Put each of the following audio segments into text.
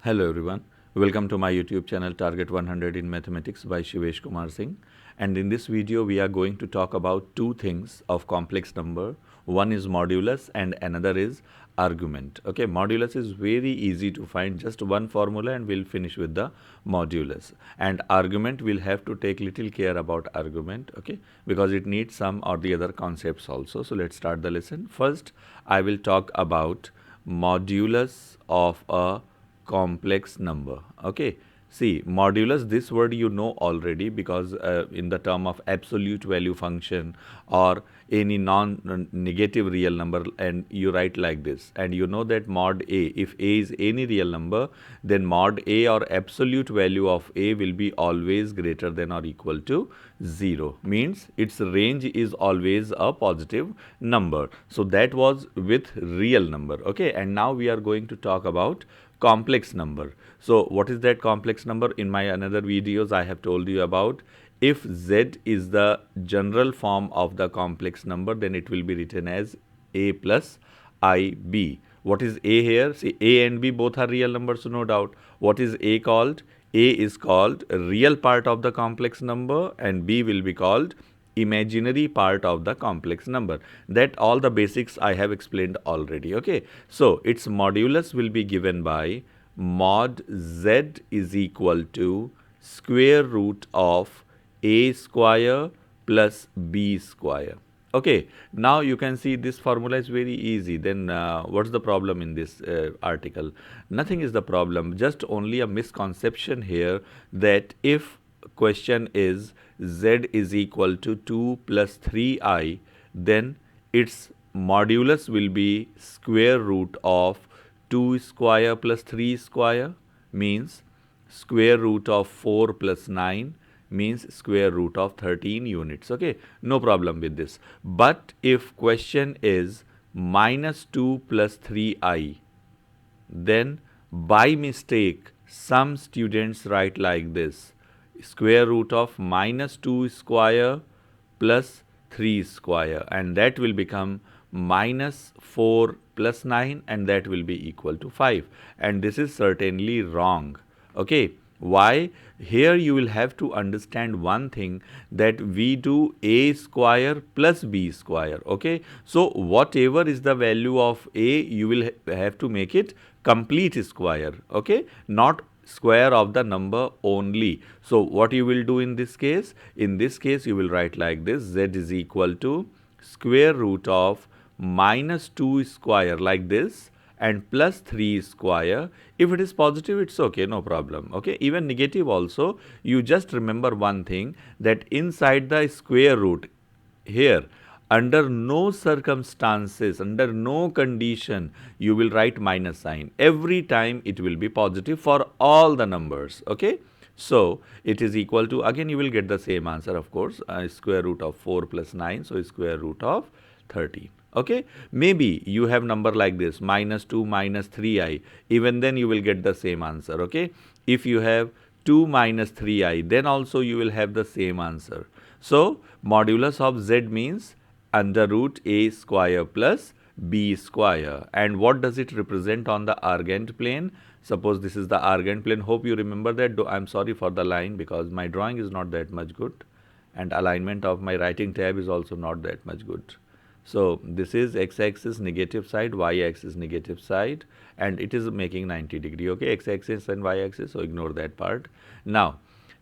Hello everyone, welcome to my YouTube channel Target 100 in Mathematics by Shivesh Kumar Singh, and in this video we are going to talk about two things of complex number. One is modulus and another is argument. Okay, modulus is very easy to find, just one formula and we'll finish with the modulus. And argument, we'll have to take little care about argument, okay, because it needs some or the other concepts also. So let's start the lesson. First, I will talk about modulus of a complex number. Okay, see, modulus, this word you know already, because in the term of absolute value function or any non-negative real number, and you write like this, and you know that mod a, if a is any real number, then mod a or absolute value of a will be always greater than or equal to 0, means its range is always a positive number. So that was with real number. Okay, and now we are going to talk about complex number. So what is that complex number? In my another videos I have told you about, if z is the general form of the complex number, then it will be written as a plus ib. What is a here? See, a and b both are real numbers, so no doubt. What is a called? A is called a real part of the complex number and b will be called imaginary part of the complex number. That all the basics I have explained already. Okay, so its modulus will be given by mod z is equal to square root of a square plus b square. Okay, now you can see this formula is very easy. Then what's the problem in this article? Nothing is the problem, just only a misconception here, that if question is z is equal to 2 plus 3i, then its modulus will be square root of 2 square plus 3 square, means square root of 4 plus 9, means square root of 13 units. Okay, no problem with this. But if question is minus 2 plus 3i, then by mistake some students write like this: square root of minus 2 square plus 3 square, and that will become minus 4 plus 9, and that will be equal to 5. And this is certainly wrong. Okay, why? Here you will have to understand one thing, that we do a square plus b square. Okay, so whatever is the value of a, you will have to make it complete square. Okay, not square of the number only. So what you will do in this case? In this case you will write like this: z is equal to square root of minus 2 square, like this, and plus 3 square. If it is positive, it's okay, no problem. Okay, even negative also, you just remember one thing, that inside the square root here, under no circumstances, under no condition, you will write minus sign. Every time it will be positive for all the numbers. Okay, so it is equal to, again you will get the same answer, of course, square root of 4 plus 9, so square root of 13. Okay, maybe you have number like this, minus 2 minus 3i, even then you will get the same answer. Okay, if you have 2 minus 3i, then also you will have the same answer. So modulus of z means under root a square plus b square. And what does it represent on the argand plane? Suppose this is the argand plane. Hope you remember that. I'm sorry for the line, because my drawing is not that much good, and alignment of my writing tab is also not that much good. So this is x-axis negative side, y-axis negative side, and it is making 90 degree. Okay, x-axis and y-axis, so ignore that part. Now,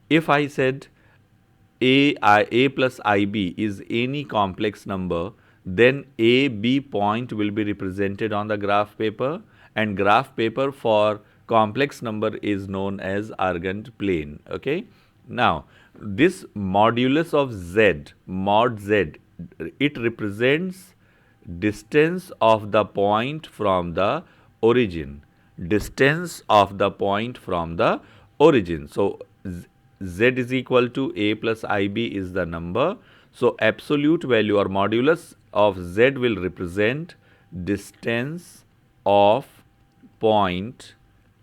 if I said a plus ib is any complex number, then a b point will be represented on the graph paper, and graph paper for complex number is known as argand plane. Okay, now this modulus of z, mod z, it represents distance of the point from the origin, distance of the point from the origin. So z is equal to a plus ib is the number. So absolute value or modulus of z will represent distance of point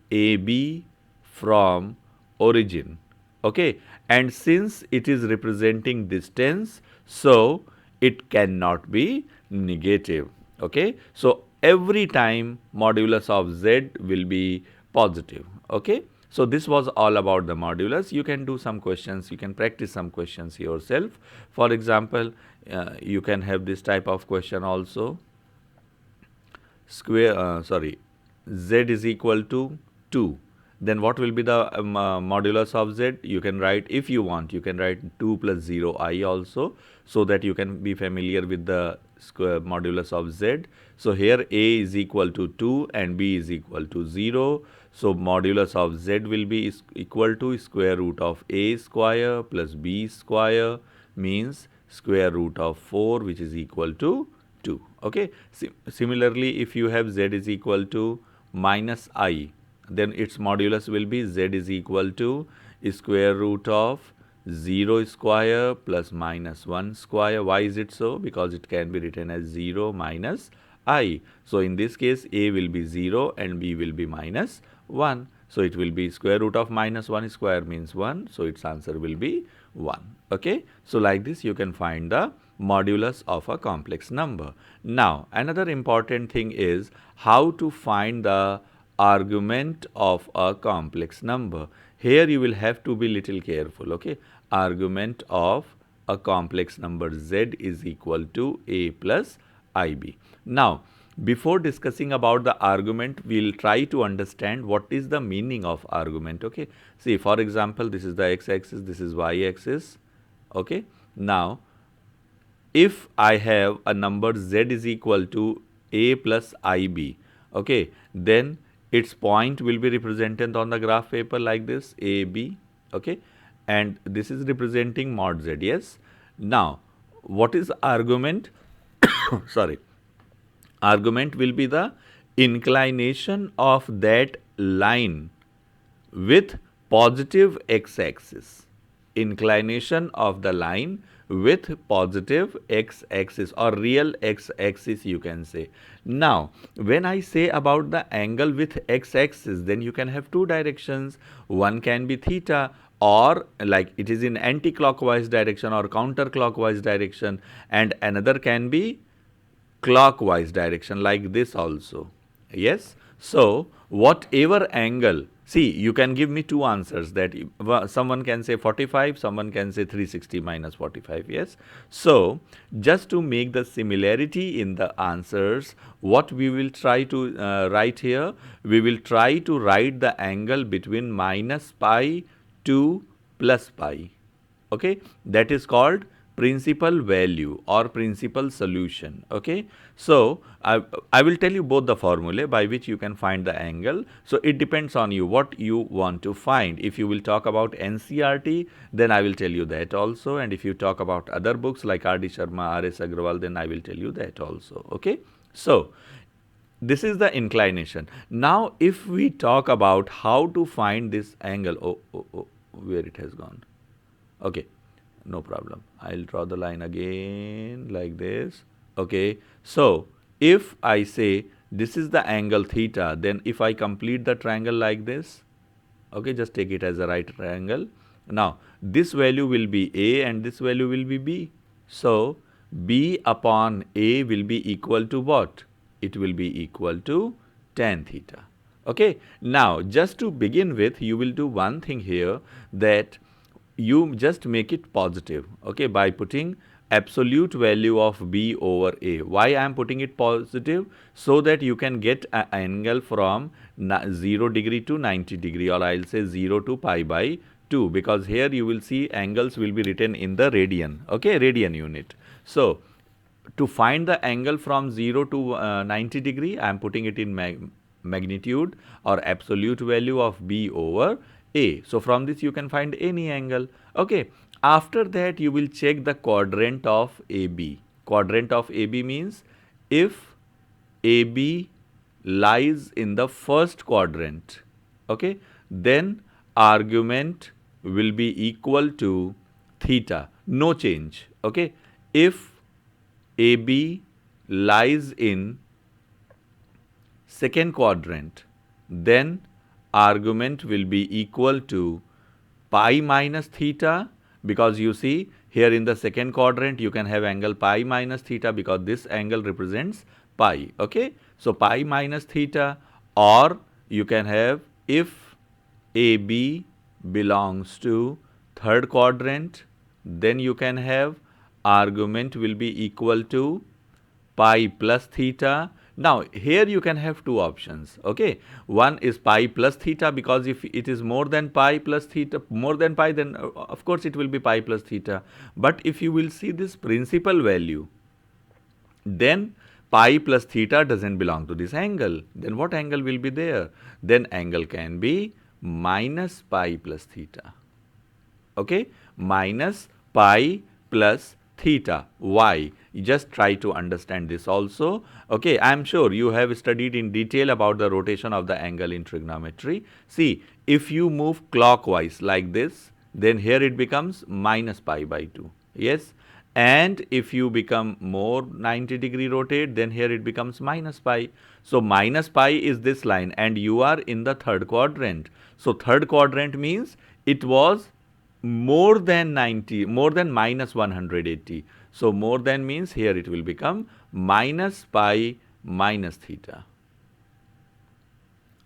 AB from origin. Okay, and since it is representing distance, so it cannot be negative. Okay, so every time modulus of z will be positive. Okay. So this was all about the modulus. You can do some questions, you can practice some questions yourself. For example, you can have this type of question also. Z is equal to 2. Then what will be the modulus of z? You can write, if you want, you can write 2 plus 0 I also, so that you can be familiar with the square modulus of z. So here a is equal to 2 and b is equal to 0. So modulus of z will be equal to square root of a square plus b square, means square root of 4, which is equal to 2. Okay. Similarly, if you have z is equal to minus I, then its modulus will be z is equal to square root of 0 square plus minus 1 square. Why is it so? Because it can be written as 0 minus I. So in this case, a will be 0 and b will be minus 1. So it will be square root of minus 1 square means 1. So its answer will be 1. Okay. So like this you can find the modulus of a complex number. Now another important thing is how to find the argument of a complex number. Here you will have to be little careful. Okay. Argument of a complex number z is equal to a plus ib. Now before discussing about the argument, we will try to understand what is the meaning of argument. Okay. See, for example, this is the x-axis, this is y-axis. Okay. Now if I have a number z is equal to a plus ib, okay, then its point will be represented on the graph paper like this, ab, okay, and this is representing mod z. Yes. Now what is argument? Sorry. Argument will be the inclination of that line with positive x-axis. Inclination of the line with positive x-axis or real x-axis, you can say. Now when I say about the angle with x-axis, then you can have two directions. One can be theta, or like it is in anti-clockwise direction or counterclockwise direction, and another can be clockwise direction like this also. Yes. So whatever angle, see, you can give me two answers, that someone can say 45, someone can say 360 minus 45. Yes. So just to make the similarity in the answers, what we will try to write here, we will try to write the angle between minus pi to plus pi. Okay, that is called principal value or principal solution. Okay. So I will tell you both the formulae by which you can find the angle. So it depends on you what you want to find. If you will talk about NCERT, then I will tell you that also, and if you talk about other books like R.D. Sharma, R.S. Agrawal, then I will tell you that also. Okay. So this is the inclination. Now if we talk about how to find this angle, where it has gone. Okay, no problem. I'll draw the line again like this. Okay, so if I say this is the angle theta, then if I complete the triangle like this, okay, just take it as a right triangle. Now this value will be a and this value will be b. So b upon a will be equal to what? It will be equal to tan theta. Okay, now just to begin with, you will do one thing here, that you just make it positive, okay, by putting absolute value of b over a. Why I am putting it positive? So that you can get an angle from 0 degree to 90 degree, or I'll say 0 to pi by 2, because here you will see angles will be written in the radian, okay, radian unit. So to find the angle from 0 to 90 degree, I am putting it in magnitude or absolute value of b over a. So from this you can find any angle. Okay. After that you will check the quadrant of AB. Quadrant of AB means if AB lies in the first quadrant, okay, then argument will be equal to theta, no change. Okay. If AB lies in second quadrant, then argument will be equal to pi minus theta, because you see here in the second quadrant you can have angle pi minus theta, because this angle represents pi. Okay. So pi minus theta, or you can have, if AB belongs to third quadrant, then you can have argument will be equal to pi plus theta. Now here you can have two options, okay. One is pi plus theta, because if it is more than pi plus theta, more than pi, then of course it will be pi plus theta. But if you will see this principal value, then pi plus theta doesn't belong to this angle. Then what angle will be there? Then angle can be minus pi plus theta. Okay, minus pi plus theta. Why? You just try to understand this also. Okay, I am sure you have studied in detail about the rotation of the angle in trigonometry. See, if you move clockwise like this, then here it becomes minus pi by 2. Yes, and if you become more 90-degree rotate, then here it becomes minus pi. So minus pi is this line, and you are in the third quadrant. So third quadrant means it was more than 90, more than minus 180. So more than means here it will become minus pi minus theta.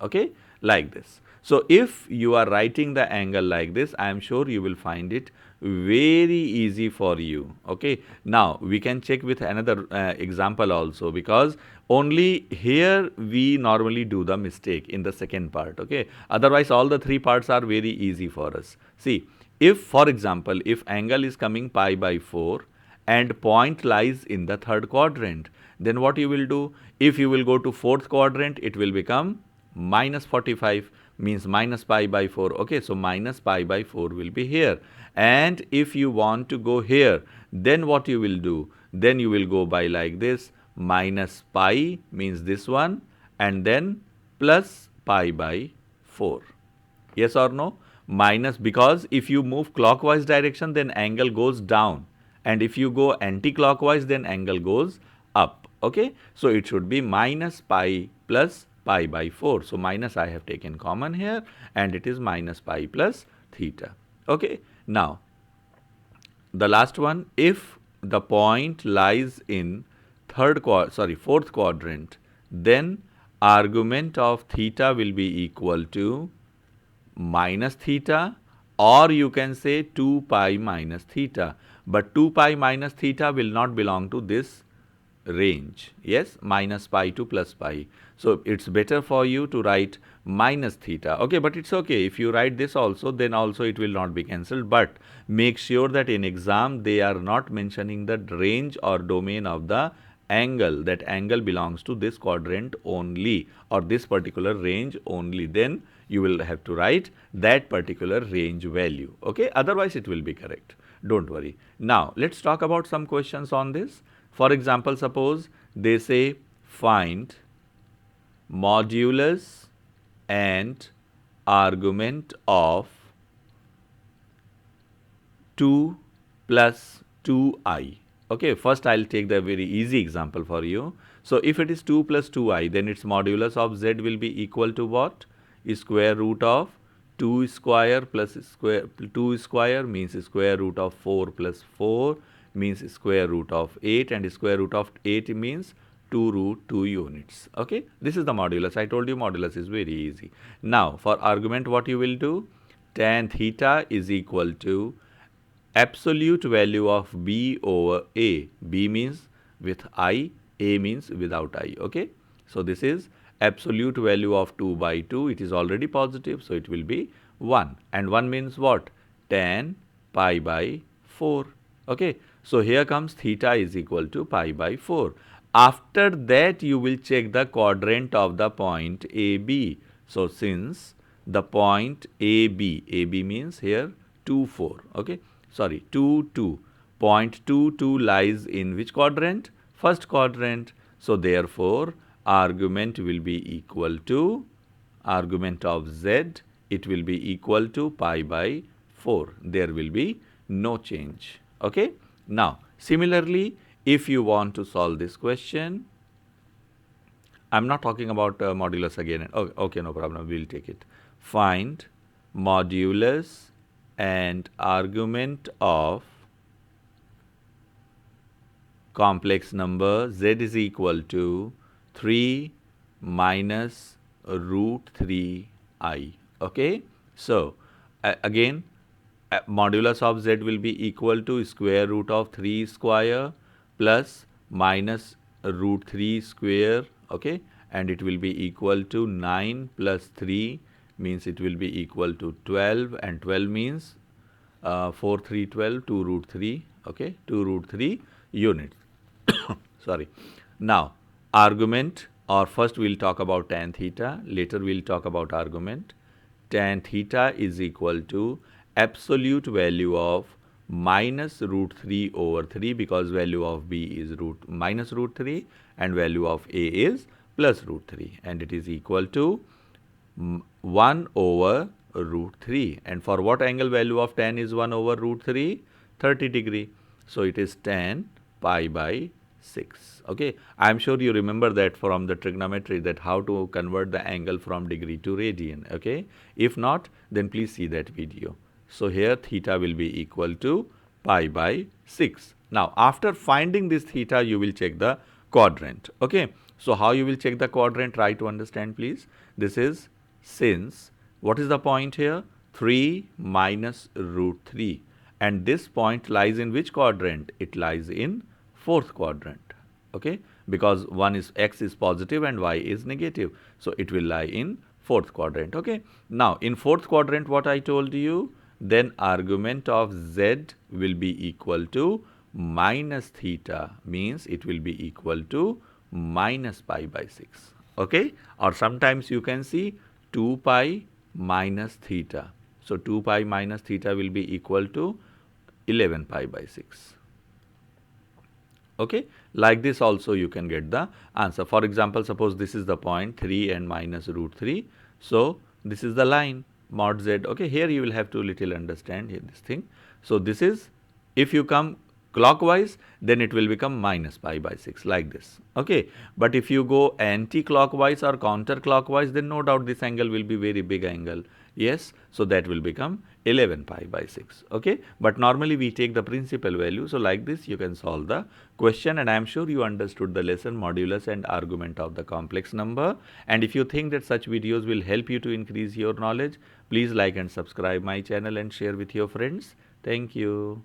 Okay, like this. So if you are writing the angle like this, I am sure you will find it very easy for you. Okay, now we can check with another example also, because only here we normally do the mistake in the second part. Okay, otherwise all the three parts are very easy for us. See, if for example, if angle is coming pi by 4 and point lies in the third quadrant, then what you will do? If you will go to fourth quadrant, it will become minus 45, means minus pi by 4. Okay, so minus pi by 4 will be here. And if you want to go here, then what you will do? Then you will go by like this, minus pi means this one, and then plus pi by 4. Yes or no? Minus, because if you move clockwise direction, then angle goes down, and if you go anti-clockwise, then angle goes up. Okay, so it should be minus pi plus pi by 4. So minus I have taken common here, and it is minus pi plus theta. Okay, now the last one, if the point lies in fourth quadrant, then argument of theta will be equal to minus theta, or you can say 2 pi minus theta. But 2 pi minus theta will not belong to this range. Yes, minus pi to plus pi. So it's better for you to write minus theta. Okay, but it's okay. If you write this also, then also it will not be cancelled. But make sure that in exam they are not mentioning the range or domain of the angle. That angle belongs to this quadrant only, or this particular range only. Then you will have to write that particular range value. Okay, otherwise it will be correct. Don't worry. Now let's talk about some questions on this. For example, suppose they say find modulus and argument of 2 plus 2i. Okay, first I'll take the very easy example for you. So if it is 2 plus 2i, then its modulus of z will be equal to what? Square root of 2 square plus square, 2 square means square root of 4 plus 4 means square root of 8, and square root of 8 means 2 root 2 units. Okay, this is the modulus. I told you modulus is very easy. Now for argument, what you will do? Tan theta is equal to absolute value of b over a. B means with I, a means without I. Okay, so this is absolute value of 2 by 2. It is already positive, so it will be 1, and 1 means what? Tan pi by 4. Okay, so here comes theta is equal to pi by 4. After that you will check the quadrant of the point AB. So since the point AB means here 2, 4. Okay, sorry, 2, 2. Point 2, 2 lies in which quadrant? First quadrant. So therefore argument will be equal to argument of z, it will be equal to pi by 4. There will be no change. Okay, now similarly, if you want to solve this question, I'm not talking about modulus again. Okay, no problem, we'll take it. Find modulus and argument of complex number z is equal to 3 minus root 3i. Okay, So again, modulus of z will be equal to square root of 3 square plus minus root 3 square, okay, and it will be equal to 9 plus 3 means it will be equal to 12, and 12 means 4 3 12, 2 root 3, okay, 2 root 3 units. Sorry. Now argument, or first we will talk about tan theta, later we will talk about argument. Tan theta is equal to absolute value of minus root 3 over 3, because value of b is minus root 3 and value of a is plus root 3, and it is equal to 1 over root 3. And for what angle value of tan is 1 over root 3? 30 degree. So it is tan pi by 6. Okay, I am sure you remember that from the trigonometry, that how to convert the angle from degree to radian. Okay, if not, then please see that video. So here theta will be equal to pi by 6. Now after finding this theta, you will check the quadrant. Okay, so how you will check the quadrant? Try to understand, please. This is, since what is the point here? 3 minus root 3, and this point lies in which quadrant? It lies in fourth quadrant. Okay, because one is x is positive and y is negative, so it will lie in fourth quadrant. Okay, now in fourth quadrant, what I told you, then argument of z will be equal to minus theta, means it will be equal to minus pi by 6. Okay, or sometimes you can see 2 pi minus theta. So 2 pi minus theta will be equal to 11 pi by 6. Okay, like this also you can get the answer. For example, suppose this is the point 3 and minus root 3. So this is the line mod z. Okay, here you will have to little understand here this thing. So this is, if you come clockwise, then it will become minus pi by 6, like this. Okay, but if you go anti-clockwise or counterclockwise, then no doubt this angle will be very big angle. Yes, so that will become 11 pi by 6. Okay, but normally we take the principal value. So like this you can solve the question, and I am sure you understood the lesson modulus and argument of the complex number. And if you think that such videos will help you to increase your knowledge, please like and subscribe my channel and share with your friends. Thank you.